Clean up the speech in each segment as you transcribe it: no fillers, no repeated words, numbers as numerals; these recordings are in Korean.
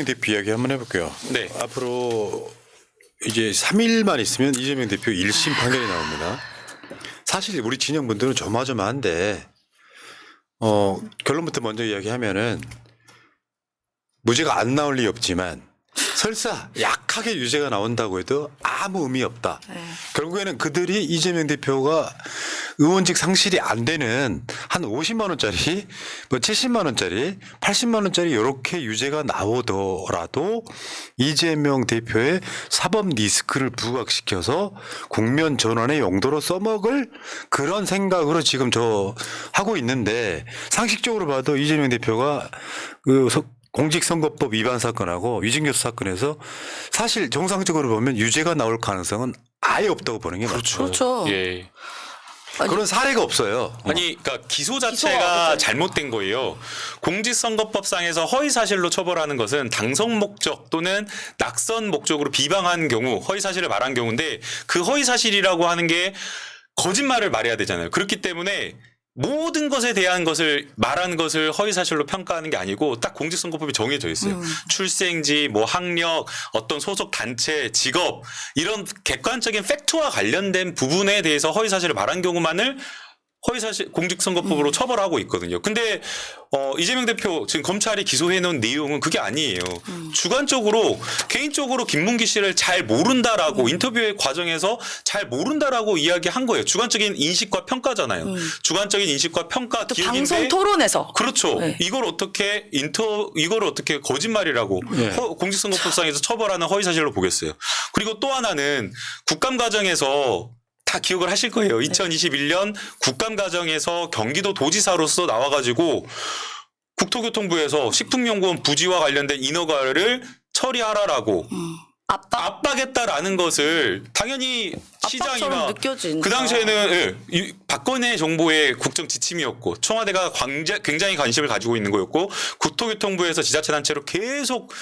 대표 이야기 한번 해볼게요. 네. 앞으로 이제 3일만 있으면 이재명 대표 1심 판결이 나옵니다. 사실 우리 진영분들은 조마조마한데 결론부터 먼저 이야기하면은 무죄가 안 나올 리 없지만 설사 약하게 유죄가 나온다고 해도 아무 의미 없다. 결국에는 그들이 이재명 대표가 의원직 상실이 안 되는 한 50만 원짜리, 뭐 70만 원짜리, 80만 원짜리 이렇게 유죄가 나오더라도 이재명 대표의 사법 리스크를 부각시켜서 국면 전환의 용도로 써먹을 그런 생각으로 지금 저 하고 있는데 상식적으로 봐도 이재명 대표가 그 공직선거법 위반 사건하고 유진교수 사건에서 사실 정상적으로 보면 유죄가 나올 가능성은 아예 없다고 보는 게 맞죠. 그렇죠. 예. 그런 사례가 없어요. 아니, 그러니까 기소 자체가 잘못된 거예요. 공직선거법상에서 허위 사실로 처벌하는 것은 당선 목적 또는 낙선 목적으로 비방한 경우, 허위 사실을 말한 경우인데 그 허위 사실이라고 하는 게 거짓말을 말해야 되잖아요. 그렇기 때문에 모든 것에 대한 것을 말하는 것을 허위 사실로 평가하는 게 아니고 딱 공직선거법이 정해져 있어요. 출생지, 뭐 학력, 어떤 소속 단체, 직업 이런 객관적인 팩트와 관련된 부분에 대해서 허위 사실을 말한 경우만을 허위 사실 공직선거법으로 처벌하고 있거든요. 근데 이재명 대표 지금 검찰이 기소해 놓은 내용은 그게 아니에요. 주관적으로 개인적으로 김문기 씨를 잘 모른다라고 인터뷰의 과정에서 잘 모른다라고 이야기한 거예요. 주관적인 인식과 평가잖아요. 주관적인 인식과 평가 기억인데 방송 토론에서 그렇죠. 네. 이걸 어떻게 거짓말이라고 네. 공직선거법상에서 처벌하는 허위 사실로 보겠어요. 그리고 또 하나는 국감 과정에서 다 기억을 하실 거예요. 2021년 국감 과정에서 경기도 도지사로서 나와가지고 국토교통부에서 식품연구원 부지와 관련된 인허가를 처리하라라고 압박했다라는 것을 당연히 시장이나 느껴진다. 그 당시에는 이 박근혜 정부의 국정 지침이었고 청와대가 굉장히 관심을 가지고 있는 거였고 국토교통부에서 지자체단체로 계속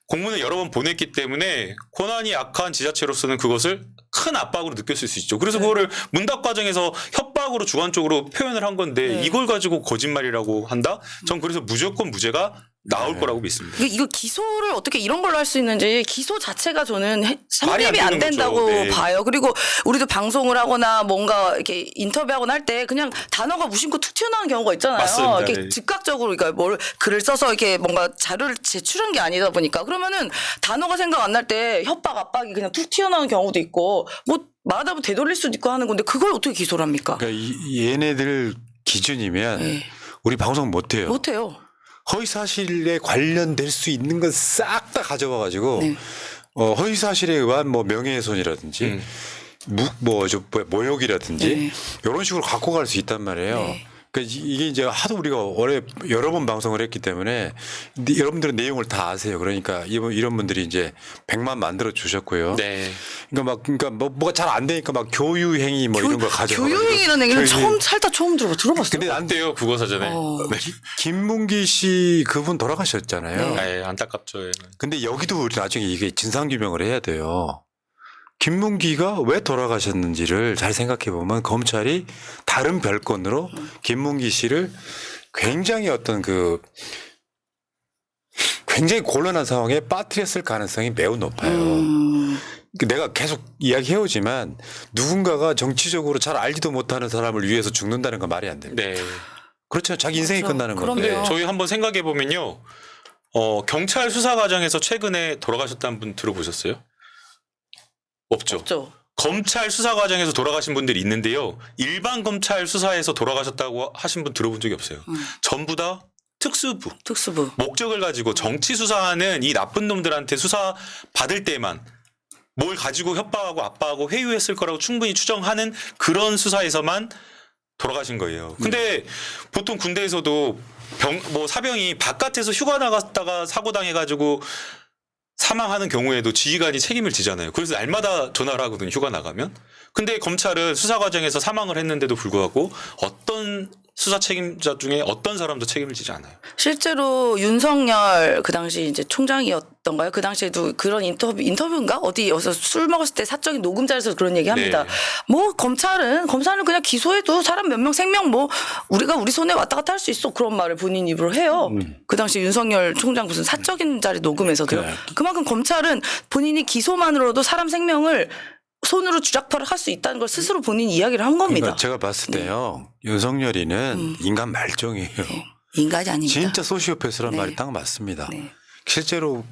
공문을 여러 번 보냈기 때문에 권한이 약한 지자체로서는 그것을 큰 압박으로 느꼈을 수 있죠. 그래서 그거를 문답 과정에서 협박으로 주관적으로 표현을 한 건데 이걸 가지고 거짓말이라고 한다? 전 그래서 무조건 무죄가 나올 거라고 믿습니다. 이거 기소를 어떻게 이런 걸로 할 수 있는지 기소 자체가 저는 말이 성립이 안 안 되는 된다고 거죠. 네. 봐요. 그리고 우리도 방송을 하거나 뭔가 이렇게 인터뷰하거나 할 때 그냥 단어가 무심코 툭 튀어나오는 경우가 있잖아요. 맞습니다. 이렇게 네. 즉각적으로 그러니까 뭘 글을 써서 이렇게 뭔가 자료를 제출한 게 아니다 보니까 그러면은 단어가 생각 안 날 때 협박 압박이 그냥 툭 튀어나오는 경우도 있고 뭐 말하다 보면 되돌릴 수도 있고 하는 건데 그걸 어떻게 기소를 합니까? 그러니까 얘네들 기준이면 우리 방송 못해요. 못해요. 허위 사실에 관련될 수 있는 건 싹 다 가져와 가지고 허위 사실에 의한 뭐 명예훼손이라든지 모욕이라든지 이런 식으로 갖고 갈 수 있단 말이에요. 그러니까 이게 이제 하도 우리가 올해 여러 번 방송을 했기 때문에 여러분들은 내용을 다 아세요. 그러니까 이런 분들이 이제 100만 만들어 주셨고요. 네. 그러니까 뭐가 잘 안 되니까 막 교유행위 뭐 이런 거 가져와. 교유행위라는 얘기는 살다 처음 들어봤어요. 근데 안 돼요 국어사전에. 김문기 씨 그분 돌아가셨잖아요. 네, 안타깝죠. 근데 여기도 우리 나중에 이게 진상규명을 해야 돼요. 김문기가 왜 돌아가셨는지를 잘 생각해 보면 검찰이 다른 별건으로 김문기 씨를 굉장히 굉장히 곤란한 상황에 빠뜨렸을 가능성이 매우 높아요. 내가 계속 이야기해오지만 누군가가 정치적으로 잘 알지도 못하는 사람을 위해서 죽는다는 건 말이 안 됩니다. 네. 그렇죠. 자기 인생이 끝나는 건데. 네. 저희 한번 생각해 보면요. 경찰 수사 과정에서 최근에 돌아가셨다는 분 들어보셨어요? 없죠. 검찰 수사 과정에서 돌아가신 분들이 있는데요. 일반 검찰 수사에서 돌아가셨다고 하신 분 들어본 적이 없어요. 전부 다 특수부. 목적을 가지고 정치 수사하는 이 나쁜 놈들한테 수사 받을 때만 뭘 가지고 협박하고 압박하고 회유했을 거라고 충분히 추정하는 그런 수사에서만 돌아가신 거예요. 근데 보통 군대에서도 사병이 바깥에서 휴가 나갔다가 사고 당해가지고 사망하는 경우에도 지휘관이 책임을 지잖아요. 그래서 날마다 전화를 하거든요. 휴가 나가면. 근데 검찰은 수사 과정에서 사망을 했는데도 불구하고 어떤 수사 책임자 중에 어떤 사람도 책임을 지지 않아요. 실제로 윤석열 그 당시 이제 총장이었던가요? 그 당시에도 그런 인터뷰인가? 어디여서 술 먹었을 때 사적인 녹음자에서 그런 얘기 합니다. 네. 뭐 검찰은 그냥 기소해도 사람 몇 명 생명 뭐 우리가 우리 손에 왔다 갔다 할 수 있어. 그런 말을 본인 입으로 해요. 그 당시 윤석열 총장 무슨 사적인 자리 녹음에서도요. 그래. 그만큼 검찰은 본인이 기소만으로도 사람 생명을 손으로 주작파를 할 수 있다는 걸 스스로 본인이 이야기를 한 겁니다. 그러니까 제가 봤을 때요. 윤석열이는 인간 말종이에요. 네. 인간이 아닙니다. 진짜 소시오패스란 네. 말이 딱 맞습니다. 네. 실제로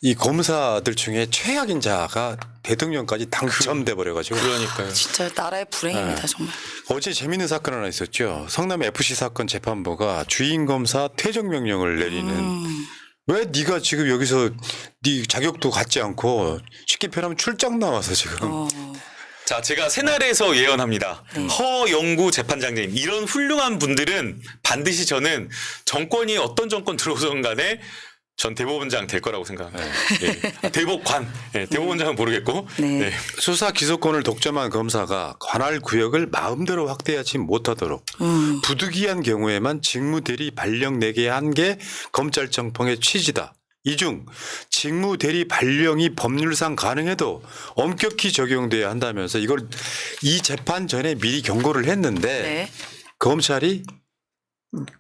이 검사들 중에 최악인 자가 대통령까지 당첨돼 버려가지고 그러니까요. 진짜 나라의 불행입니다. 네. 정말. 어제 재밌는 사건 하나 있었죠. 성남 FC 사건 재판부가 주인 검사 퇴정 명령을 내리는 왜 네가 지금 여기서 네 자격도 갖지 않고 쉽게 표현하면 출장 나와서 지금 자, 제가 새날에서 예언합니다. 허영구 재판장님, 이런 훌륭한 분들은 반드시 저는 정권이 어떤 정권 들어오든 간에 전 대법원장 될 거라고 생각합니다. 예. 대법관, 예, 대법원장은 모르겠고. 네. 네. 수사 기소권을 독점한 검사가 관할 구역을 마음대로 확대하지 못하도록 부득이한 경우에만 직무대리 발령 내게 한 게 검찰청법의 취지다. 이 중 직무대리 발령이 법률상 가능해도 엄격히 적용돼야 한다면서 이걸 이 재판 전에 미리 경고를 했는데 네. 검찰이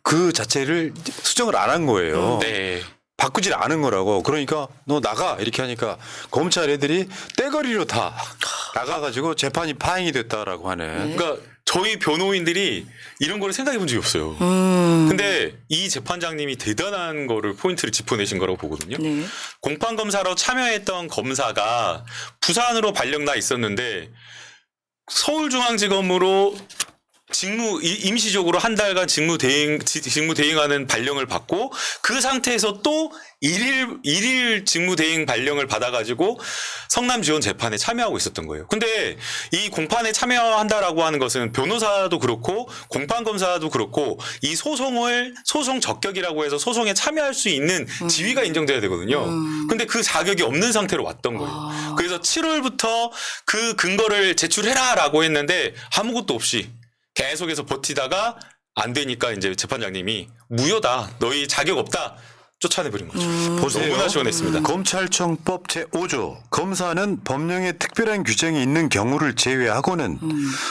그 자체를 수정을 안 한 거예요. 네. 바꾸질 않은 거라고. 그러니까 너 나가 이렇게 하니까 검찰 애들이 떼거리로 다 나가가지고 재판이 파행이 됐다라고 하네. 그러니까 저희 변호인들이 이런 거를 생각해 본 적이 없어요. 근데 이 재판장님이 대단한 거를 포인트를 짚어내신 거라고 보거든요. 네. 공판검사로 참여했던 검사가 부산으로 발령 나 있었는데 서울중앙지검으로 임시적으로 한 달간 직무 대행하는 발령을 받고 그 상태에서 또 일일 직무 대행 발령을 받아가지고 성남지원 재판에 참여하고 있었던 거예요. 근데 이 공판에 참여한다라고 하는 것은 변호사도 그렇고 공판검사도 그렇고 이 소송 적격이라고 해서 소송에 참여할 수 있는 지위가 인정돼야 되거든요. 근데 그 자격이 없는 상태로 왔던 거예요. 그래서 7월부터 그 근거를 제출해라라고 했는데 아무것도 없이 계속해서 버티다가 안 되니까 이제 재판장님이 무효다. 너희 자격 없다. 쫓아내버린 거죠. 보세요. 너무나 시원했습니다. 검찰청법 제5조 검사는 법령에 특별한 규정이 있는 경우를 제외하고는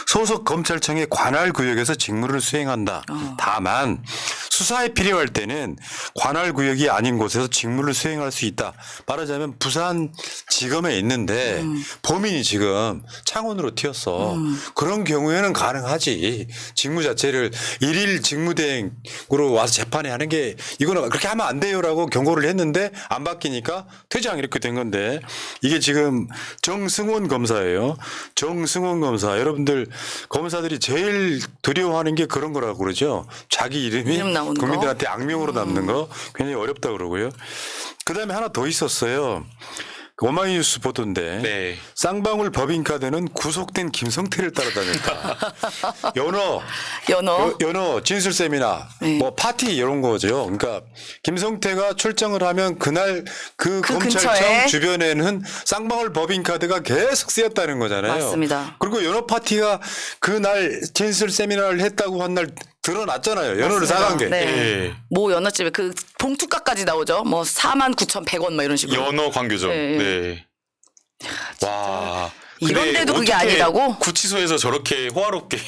소속 검찰청의 관할 구역에서 직무를 수행한다. 다만 수사에 필요할 때는 관할 구역이 아닌 곳에서 직무를 수행할 수 있다. 말하자면 부산지검에 있는데 범인이 지금 창원으로 튀었어. 그런 경우에는 가능하지. 직무 자체를 일일 직무대행으로 와서 재판에 하는 게 이거는 그렇게 하면 안 돼요라고 경고를 했는데 안 바뀌니까 퇴장 이렇게 된 건데 이게 지금 정승원 검사예요. 정승원 검사. 여러분들 검사들이 제일 두려워하는 게 그런 거라고 그러죠. 자기 이름이 이름 나오는 거? 국민들한테 악명으로 남는 거 굉장히 어렵다 그러고요. 그다음에 하나 더 있었어요. 오마이뉴스 보도인데 네. 쌍방울 법인카드는 구속된 김성태를 따라다녔다. 연어 진술 세미나 네. 뭐 파티 이런 거죠. 그러니까 김성태가 출정을 하면 그날 그 검찰청 근처에? 주변에는 쌍방울 법인카드가 계속 쓰였다는 거잖아요. 맞습니다. 그리고 연어 파티가 그날 진술 세미나를 했다고 한 날 드러났잖아요. 연어를 맞습니다. 사간 게. 네. 예. 모 연어집에 그 봉투가까지 나오죠. 뭐 49,100원 막 이런 식으로. 연어 광교점. 네. 네. 와. 이런데도 근데 그게 어떻게 아니라고? 구치소에서 저렇게 호화롭게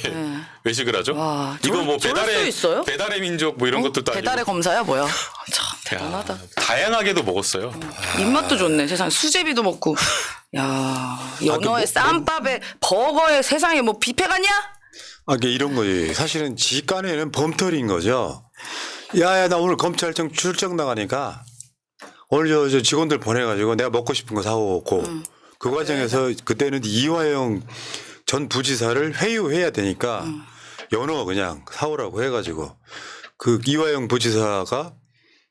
외식을 하죠? 와, 이거 뭐 저럴 수 있어요? 배달의 민족 뭐 이런 것도 아니고. 배달의 검사야 뭐야. 참 대단하다. 야, 다양하게도 먹었어요. 입맛도 좋네. 세상에 수제비도 먹고. 야 연어에 쌈밥에 버거에 세상에 뭐 뷔페 갔냐? 아, 이게 이런 거지. 사실은 지간에는 범털인 거죠. 야, 나 오늘 검찰청 출정 나가니까 오늘 저 직원들 보내가지고 내가 먹고 싶은 거 사오고 그 과정에서 그때는 이화영 전 부지사를 회유해야 되니까 연어 그냥 사오라고 해가지고 그 이화영 부지사가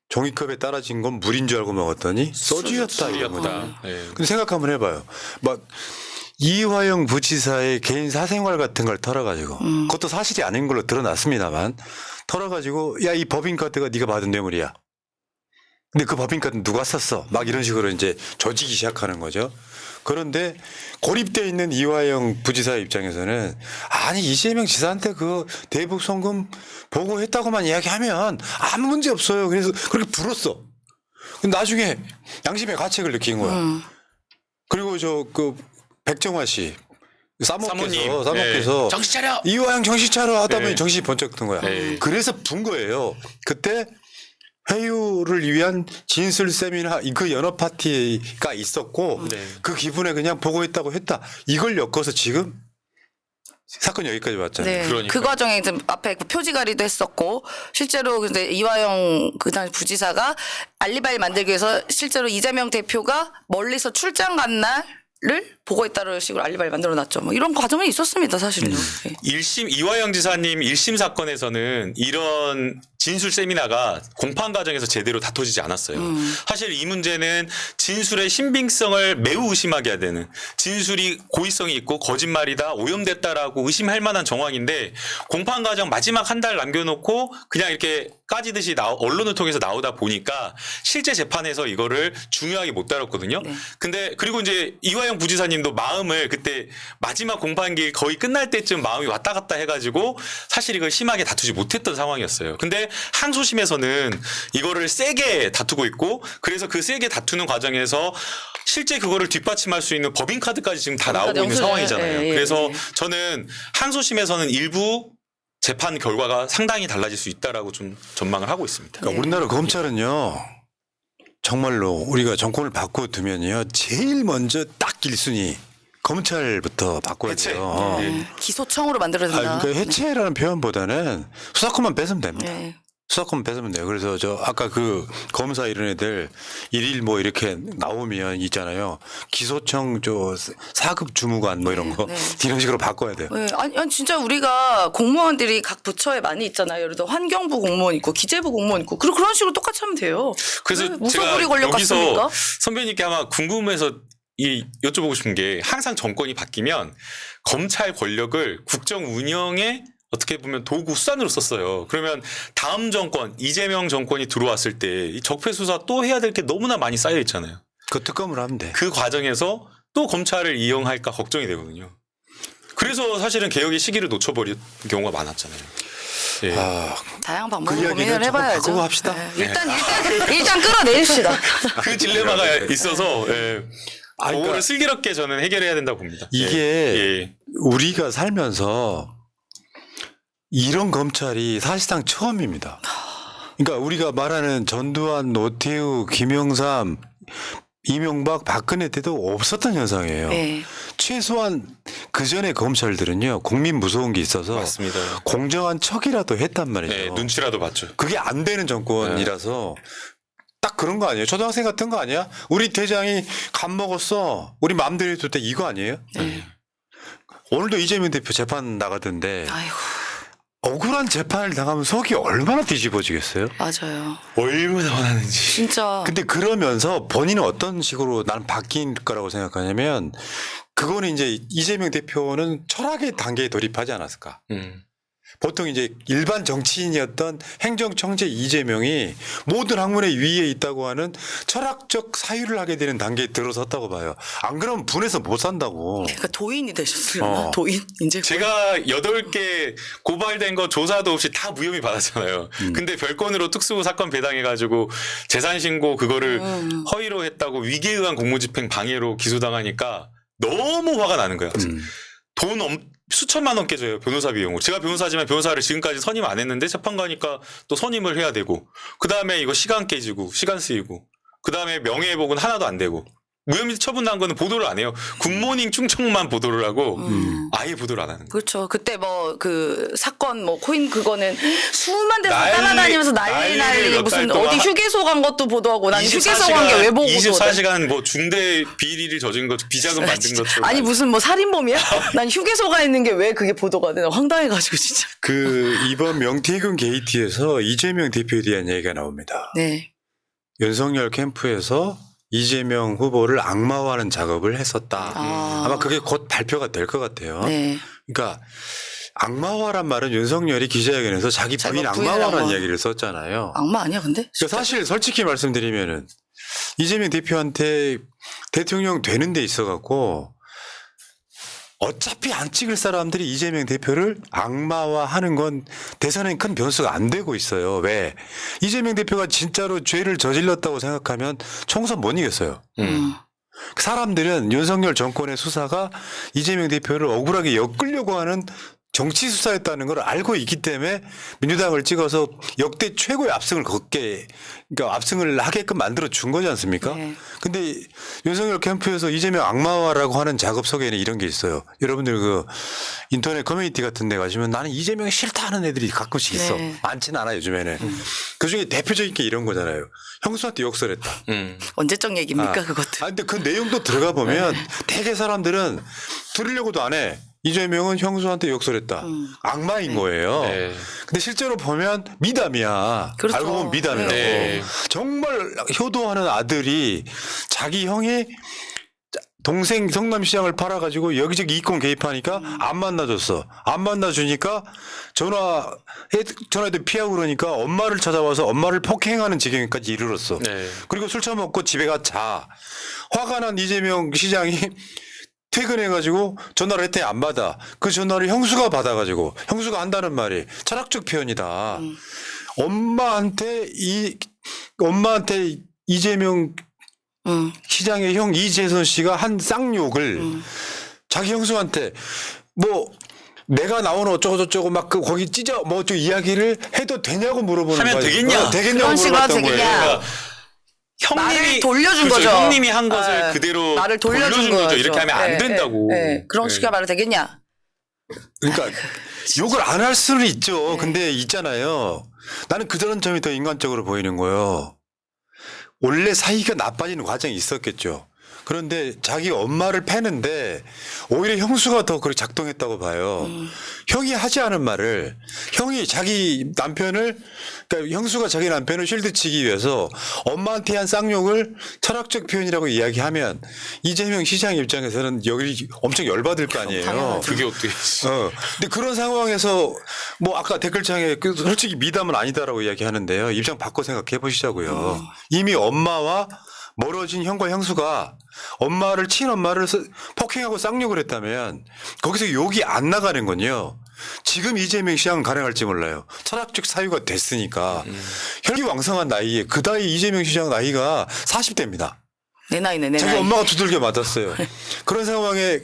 종이컵에 따라진 건 물인 줄 알고 먹었더니 소주였다 이런 거다. 소주였다. 네. 근데 생각 한번 해봐요. 막 이화영 부지사의 개인 사생활 같은 걸 털어가지고 그것도 사실이 아닌 걸로 드러났습니다만 털어가지고 야 이 법인카드가 네가 받은 뇌물이야. 근데 그 법인카드 누가 썼어? 막 이런 식으로 이제 조지기 시작하는 거죠. 그런데 고립돼 있는 이화영 부지사 입장에서는 아니 이재명 지사한테 그 대북 송금 보고했다고만 이야기하면 아무 문제 없어요. 그래서 그렇게 불었어. 근데 나중에 양심의 가책을 느낀 거야. 그리고 저 그 백정화 씨 사모께서 네. 정신 차려. 이화영 정신 차려 하다 보니 네. 정신이 번쩍 든 거야. 네. 그래서 분 거예요. 그때 회유를 위한 진술 세미나 그 연합 파티가 있었고 네. 그 기분에 그냥 보고했다고 했다. 이걸 엮어서 지금 사건 여기까지 왔잖아요. 네. 그러니까요. 그 과정에 이제 앞에 그 표지가리도 했었고 실제로 근데 이화영 그 당시 부지사가 알리바이 만들기 위해서 실제로 이재명 대표가 멀리서 출장 간 날을 보고했다는 식으로 알리바이 만들어 놨죠. 뭐 이런 과정이 있었습니다, 사실은요. 네. 1심 이화영 지사님 1심 사건에서는 이런 진술 세미나가 공판 과정에서 제대로 다퉈지지 않았어요. 사실 이 문제는 진술의 신빙성을 매우 의심하게 해야 되는 진술이 고의성이 있고 거짓말이다 오염됐다라고 의심할 만한 정황인데 공판 과정 마지막 한 달 남겨놓고 그냥 이렇게 까지듯이 언론을 통해서 나오다 보니까 실제 재판에서 이거를 중요하게 못 다뤘거든요. 네. 근데 그리고 이제 이화영 부지사님도 마음을 그때 마지막 공판기 거의 끝날 때쯤 마음이 왔다 갔다 해가지고 사실 이걸 심하게 다투지 못했던 상황이었어요. 근데 항소심에서는 이거를 세게 다투고 있고 그래서 그 세게 다투는 과정에서 실제 그거를 뒷받침할 수 있는 법인카드까지 지금 다 나오고 있는 영수증. 상황이잖아요. 예, 예, 그래서 예. 저는 항소심에서는 일부 재판 결과가 상당히 달라질 수 있다라고 좀 전망을 하고 있습니다. 그러니까 우리나라 검찰은요. 정말로 우리가 정권을 바꿔두면요. 제일 먼저 딱 1순위 검찰부터 바꿔야 해체. 돼요. 네. 기소청으로 만들어야 된다. 그러니까 해체라는 표현보다는 수사권만 뺏으면 됩니다. 네. 수사권 뺏으면 돼요. 그래서 저 아까 그 검사 이런 애들 일일 뭐 이렇게 나오면 있잖아요. 기소청 저 4급 주무관 뭐 이런 거 네. 이런 식으로 바꿔야 돼요. 네, 아니 진짜 우리가 공무원들이 각 부처에 많이 있잖아요. 예를 들어 환경부 공무원 있고 기재부 공무원 있고 그런 식으로 똑같이 하면 돼요. 그래서 왜 제가 무소불위 권력 여기서 같습니까? 선배님께 아마 궁금해서 여쭤보고 싶은 게 항상 정권이 바뀌면 검찰 권력을 국정 운영에 어떻게 보면 도구 수단으로 썼어요. 그러면 다음 정권 이재명 정권이 들어왔을 때 이 적폐 수사 또 해야 될 게 너무나 많이 쌓여 있잖아요. 그 특검을 하면 돼. 그 과정에서 또 검찰을 이용할까 걱정이 되거든요. 그래서 사실은 개혁의 시기를 놓쳐버린 경우가 많았잖아요. 예. 다양한 그 방법을 이야기는 고민을 조금 해봐야죠. 바꾸고 합시다. 네, 일단 끌어내립시다. 그 딜레마가 있어서 예. 아, 그러니까 그거를 슬기롭게 저는 해결해야 된다고 봅니다. 이게 예. 우리가 살면서 이런 검찰이 사실상 처음입니다. 그러니까 우리가 말하는 전두환, 노태우, 김영삼, 이명박, 박근혜 때도 없었던 현상이에요. 네. 최소한 그 전에 검찰들은요 국민 무서운 게 있어서 맞습니다. 공정한 척이라도 했단 말이죠. 네, 눈치라도 봤죠. 그게 안 되는 정권이라서 딱 그런 거 아니에요? 초등학생 같은 거 아니야? 우리 대장이 간 먹었어. 우리 마음대로 해도 돼. 이거 아니에요? 오늘도 이재명 대표 재판 나가던데 아이고 억울한 재판을 당하면 속이 얼마나 뒤집어지겠어요? 맞아요. 얼마나 원하는지. 진짜. 근데 그러면서 본인은 어떤 식으로 나는 바뀔 거라고 생각하냐면 그거는 이제 이재명 대표는 철학의 단계에 돌입하지 않았을까? 보통 이제 일반 정치인이었던 행정청재 이재명이 모든 학문의 위에 있다고 하는 철학적 사유를 하게 되는 단계에 들어섰다고 봐요. 안 그러면 분해서 못 산다고. 그러니까 도인이 되셨어요. 도인 이제 제가 8개 고발된 거 조사도 없이 다 무혐의 받았잖아요. 근데 별건으로 특수 사건 배당해가지고 재산 신고 그거를 허위로 했다고 위계에 의한 공무집행 방해로 기소당하니까 너무 화가 나는 거야. 돈 수천만 원 깨져요. 변호사 비용으로. 제가 변호사지만 변호사를 지금까지 선임 안 했는데 재판 가니까 또 선임을 해야 되고 그다음에 이거 시간 깨지고 시간 쓰이고 그다음에 명예회복은 하나도 안 되고 무혐의 처분난 거는 보도를 안 해요. 굿모닝 충청만 보도를 하고 아예 보도를 안 하는 거예요. 그렇죠. 그때 뭐 그 사건 뭐 코인 그거는 수만 대서 난리, 따라다니면서 난리를 난리 몇 무슨 달 동안 어디 휴게소 간 것도 보도하고 난 휴게소 간 게 왜 보고 24시간 뭐 중대 비리를 저지른 것 비자금 만든 것처럼 아니 무슨 뭐 살인범이야? 난 휴게소 가 있는 게 왜 그게 보도가 되나 황당해가지고 진짜. 그 이번 명태균 게이트에서 이재명 대표에 대한 얘기가 나옵니다. 네. 윤석열 캠프에서 이재명 후보를 악마화하는 작업을 했었다. 아마 그게 곧 발표가 될 것 같아요. 네. 그러니까 악마화란 말은 윤석열이 기자회견에서 자기 부인 자기 부인을 악마화라는 악마. 이야기를 썼잖아요. 악마 아니야 근데? 그러니까 사실 솔직히 말씀드리면은 이재명 대표한테 대통령 되는 데 있어 갖고 어차피 안 찍을 사람들이 이재명 대표를 악마화하는 건 대선에 큰 변수가 안 되고 있어요. 왜? 이재명 대표가 진짜로 죄를 저질렀다고 생각하면 총선 못 이겼어요. 사람들은 윤석열 정권의 수사가 이재명 대표를 억울하게 엮으려고 하는 정치 수사였다는 걸 알고 있기 때문에 민주당을 찍어서 역대 최고의 압승을 걷게, 그러니까 압승을 하게끔 만들어 준 거지 않습니까? 네. 근데 윤석열 캠프에서 이재명 악마화라고 하는 작업 속에는 이런 게 있어요. 여러분들 그 인터넷 커뮤니티 같은 데 가시면 나는 이재명이 싫다 하는 애들이 가끔씩 있어. 네. 많지는 않아 요즘에는. 그 중에 대표적인 게 이런 거잖아요. 형수한테 욕설했다. 언제적 얘기입니까 그것도? 아, 근데 그 내용도 들어가 보면 대개 사람들은 들으려고도 안 해. 이재명은 형수한테 욕설했다. 악마인 거예요. 네. 근데 실제로 보면 미담이야. 그렇죠. 알고 보면 미담이라고. 네. 정말 효도하는 아들이 자기 형이 동생 성남시장을 팔아가지고 여기저기 이권 개입하니까 안 만나줬어. 안 만나주니까 전화해도 피하고 그러니까 엄마를 찾아와서 엄마를 폭행하는 지경까지 이르렀어. 네. 그리고 술 처먹고 집에 가 자. 화가 난 이재명 시장이 퇴근해가지고 전화를 했더니 안 받아. 그 전화를 형수가 받아가지고 형수가 한다는 말이 철학적 표현이다. 엄마한테 이재명 시장의 형 이재선 씨가 한 쌍욕을 자기 형수한테 뭐 내가 나오는 어쩌고저쩌고 막 그 거기 찢어 뭐 좀 이야기를 해도 되냐고 물어보는 하면 거야. 되겠냐? 되겠냐고 그런 식으로 물어봤던 되겠냐? 거예요. 그러니까 형님이 돌려준 그렇죠. 거죠. 형님이 한 것을 네. 그대로 말을 돌려준 거죠. 거죠. 이렇게 하면 안 네, 된다고. 네. 그런 네. 식의 말을 되겠냐? 그러니까 욕을 안 할 수는 있죠. 근데 있잖아요. 나는 그런 점이 더 인간적으로 보이는 거예요. 원래 사이가 나빠지는 과정이 있었겠죠. 그런데 자기 엄마를 패는데 오히려 형수가 더 그렇게 작동했다고 봐요. 형이 하지 않은 말을 형이 자기 남편을 그러니까 형수가 자기 남편을 쉴드치기 위해서 엄마한테 한 쌍욕을 철학적 표현이라고 이야기하면 이재명 시장 입장에서는 여기 엄청 열받을 거 아니에요. 당연하죠. 그게 어떻게 근데 그런 상황에서 뭐 아까 댓글창에 솔직히 미담은 아니다라고 이야기하는데요. 입장 바꿔 생각해 보시자고요. 이미 엄마와 멀어진 형과 형수가 엄마를 친엄마를 폭행하고 쌍욕을 했다면 거기서 욕이 안 나가는 건요. 지금 이재명 시장은 가능할지 몰라요. 철학적 사유가 됐으니까 혈기왕성한 나이에 그 나이 이재명 시장 나이가 40대입니다. 내 나이네 내 자기 나이. 엄마가 두들겨 맞았어요. 그런 상황에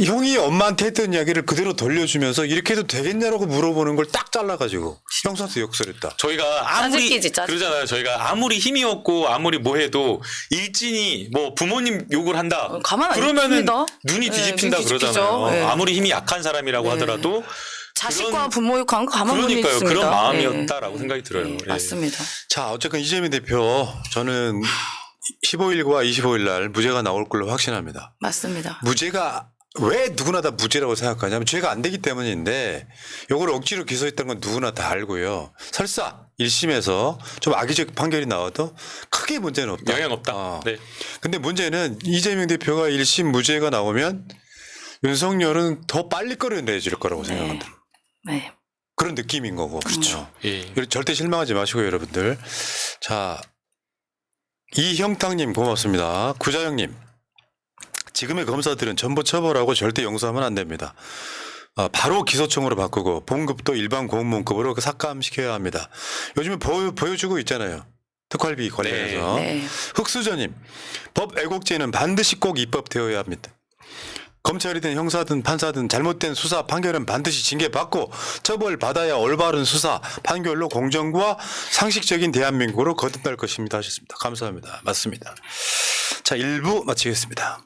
형이 엄마한테 했던 이야기를 그대로 돌려주면서 이렇게 해도 되겠냐라고 물어보는 걸 딱 잘라가지고 형수한테 욕설했다. 저희가 아무리 짜증기지, 짜증. 그러잖아요. 저희가 아무리 힘이 없고 아무리 뭐 해도 일진이 뭐 부모님 욕을 한다. 가만 안 그러면은 있습니다. 눈이 네, 뒤집힌다 눈이 그러잖아요. 뒤집히죠. 네. 아무리 힘이 약한 사람이라고 하더라도 자식과 그런- 부모 욕한 거 가만 못 그러니까요. 있습니다. 그런 네. 마음이었다라고 생각이 들어요. 예. 맞습니다. 자, 어쨌든 이재명 대표 저는 15일과 25일 날 무죄가 나올 걸로 확신합니다. 맞습니다. 무죄가 왜 누구나 다 무죄라고 생각하냐면 죄가 안 되기 때문인데 이걸 억지로 기소했다는 건 누구나 다 알고요. 설사 1심에서 좀 악의적 판결이 나와도 크게 문제는 없다. 영향 없다. 네. 근데 문제는 이재명 대표가 1심 무죄가 나오면 윤석열은 더 빨리 끌어내줄 거라고 생각한다. 네. 그런 느낌인 거고. 그렇죠. 예. 절대 실망하지 마시고요, 여러분들. 자, 이형탁님 고맙습니다. 구자영님. 지금의 검사들은 전부 처벌하고 절대 용서하면 안 됩니다. 바로 기소청으로 바꾸고 봉급도 일반 공무원급으로 삭감시켜야 합니다. 요즘에 보여주고 있잖아요. 특활비 관련해서. 네. 흑수저님. 법 왜곡죄는 반드시 꼭 입법되어야 합니다. 검찰이든 형사든 판사든 잘못된 수사 판결은 반드시 징계받고 처벌받아야 올바른 수사 판결로 공정과 상식적인 대한민국으로 거듭날 것입니다 하셨습니다. 감사합니다. 맞습니다. 자, 1부 마치겠습니다.